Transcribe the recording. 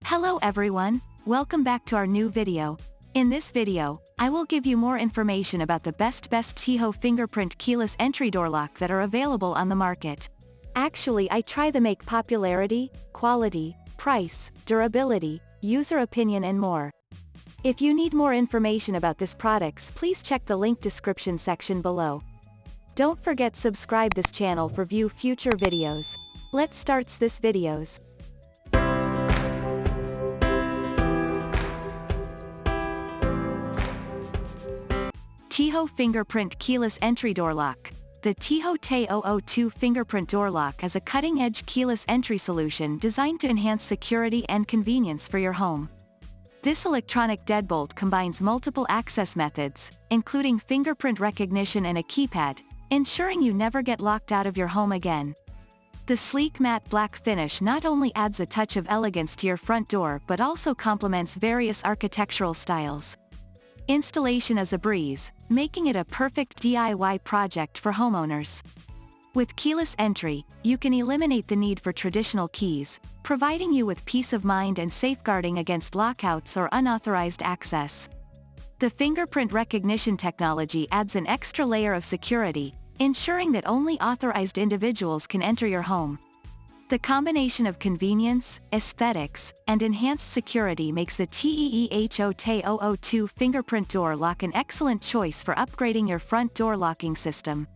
Hello everyone, welcome back to our new video. In this video, I will give you more information about the best Teeho Fingerprint keyless entry door lock that are available on the market. Actually, I try to make popularity, quality, price, durability, user opinion and more. If you need more information about these products, please check the link description section below. Don't forget subscribe this channel for view future videos. Let's start this videos. Teeho Fingerprint Keyless Entry Door Lock. The Teeho T002 Fingerprint Door Lock is a cutting-edge keyless entry solution designed to enhance security and convenience for your home. This electronic deadbolt combines multiple access methods, including fingerprint recognition and a keypad, ensuring you never get locked out of your home again. The sleek matte black finish not only adds a touch of elegance to your front door but also complements various architectural styles. Installation is a breeze, making it a perfect DIY project for homeowners. With keyless entry, you can eliminate the need for traditional keys, providing you with peace of mind and safeguarding against lockouts or unauthorized access. The fingerprint recognition technology adds an extra layer of security, ensuring that only authorized individuals can enter your home. The combination of convenience, aesthetics, and enhanced security makes the Teeho T002 fingerprint door lock an excellent choice for upgrading your front door locking system.